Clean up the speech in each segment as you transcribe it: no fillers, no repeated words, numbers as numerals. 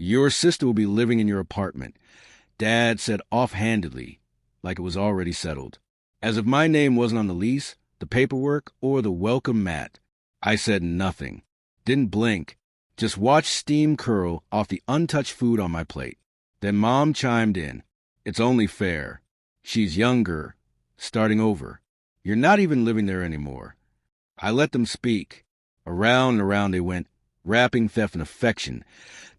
Your sister will be living in your apartment, Dad said offhandedly, like it was already settled. As if my name wasn't on the lease, the paperwork, or the welcome mat. I said nothing. Didn't blink. Just watched steam curl off the untouched food on my plate. Then Mom chimed in. It's only fair. She's younger, starting over. You're not even living there anymore. I let them speak. Around and around they went, wrapping theft in affection,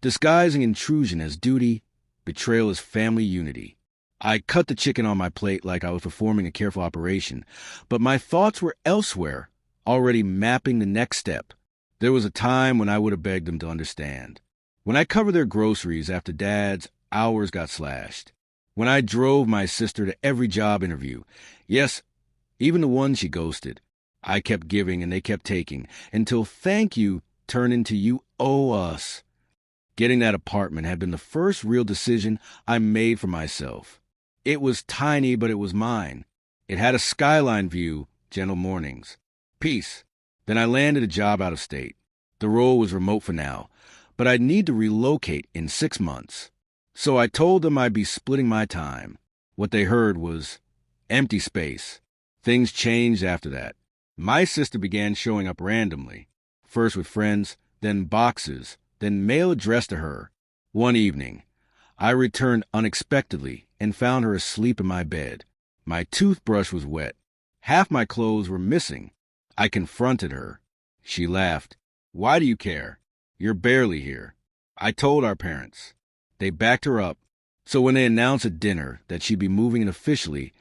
disguising intrusion as duty, betrayal as family unity. I cut the chicken on my plate like I was performing a careful operation, but my thoughts were elsewhere, already mapping the next step. There was a time when I would have begged them to understand. When I covered their groceries after Dad's hours got slashed. When I drove my sister to every job interview. Yes, even the one she ghosted. I kept giving and they kept taking, until thank you turned into you owe us. Getting that apartment had been the first real decision I made for myself. It was tiny, but it was mine. It had a skyline view, gentle mornings. Peace. Then I landed a job out of state. The role was remote for now, but I'd need to relocate in 6 months. So I told them I'd be splitting my time. What they heard was empty space. Things changed after that. My sister began showing up randomly, first with friends, then boxes, then mail addressed to her. One evening, I returned unexpectedly and found her asleep in my bed. My toothbrush was wet. Half my clothes were missing. I confronted her. She laughed. Why do you care? You're barely here. I told our parents. They backed her up. So when they announced at dinner that she'd be moving in officially,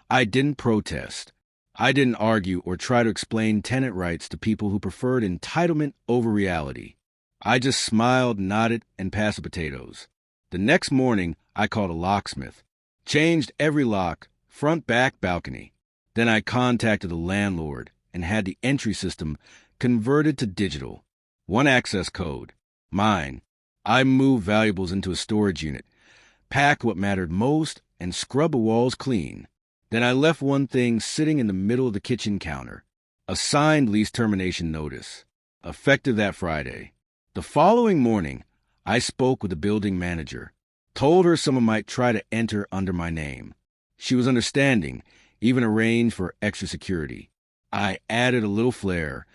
I didn't protest. I didn't argue or try to explain tenant rights to people who preferred entitlement over reality. I just smiled, nodded, and passed the potatoes. The next morning, I called a locksmith. Changed every lock, front, back, balcony. Then I contacted the landlord and had the entry system converted to digital. One access code. Mine. I moved valuables into a storage unit, packed what mattered most, and scrubbed the walls clean. Then I left one thing sitting in the middle of the kitchen counter. A signed lease termination notice. Effective that Friday. The following morning, I spoke with the building manager. Told her someone might try to enter under my name. She was understanding, even arranged for extra security. I added a little flair.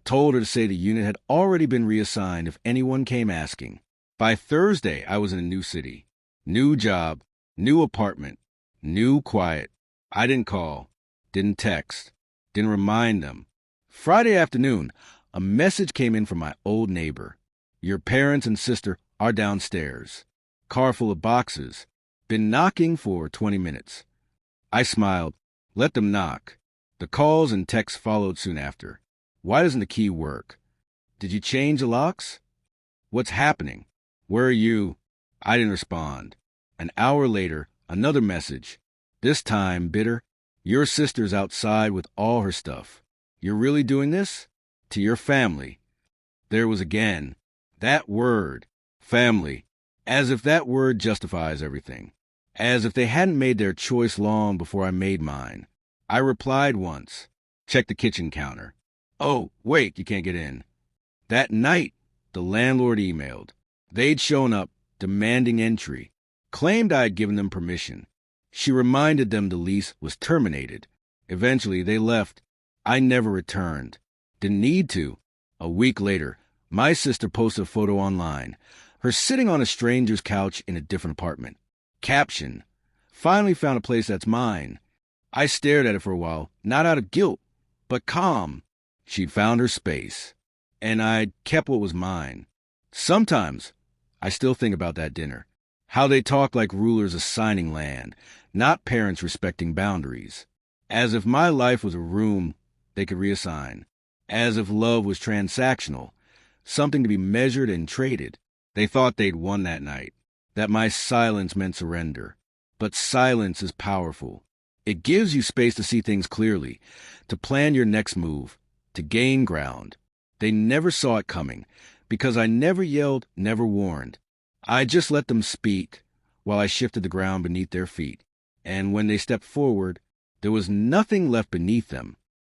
Told her to say the unit had already been reassigned if anyone came asking. By Thursday, I was in a new city. New job, new apartment, new quiet. I didn't call, didn't text, didn't remind them. Friday afternoon, a message came in from my old neighbor. Your parents and sister are downstairs. Car full of boxes. Been knocking for 20 minutes. I smiled. Let them knock. The calls and texts followed soon after. Why doesn't the key work? Did you change the locks? What's happening? Where are you? I didn't respond. An hour later, another message. This time, bitter. Your sister's outside with all her stuff. You're really doing this? To your family. There was again. That word. Family. As if that word justifies everything. As if they hadn't made their choice long before I made mine. I replied once. Check the kitchen counter. Oh, wait, you can't get in. That night, the landlord emailed. They'd shown up, demanding entry. Claimed I had given them permission. She reminded them the lease was terminated. Eventually, they left. I never returned. Didn't need to. A week later, my sister posted a photo online. Her sitting on a stranger's couch in a different apartment. Caption, finally found a place that's mine. I stared at it for a while, not out of guilt, but calm. She'd found her space, and I'd kept what was mine. Sometimes, I still think about that dinner. How they talk like rulers assigning land, not parents respecting boundaries. As if my life was a room they could reassign. As if love was transactional, something to be measured and traded. They thought they'd won that night, that my silence meant surrender. But silence is powerful. It gives you space to see things clearly, to plan your next move, to gain ground. They never saw it coming, because I never yelled, never warned. I just let them speak while I shifted the ground beneath their feet. And when they stepped forward, there was nothing left beneath them.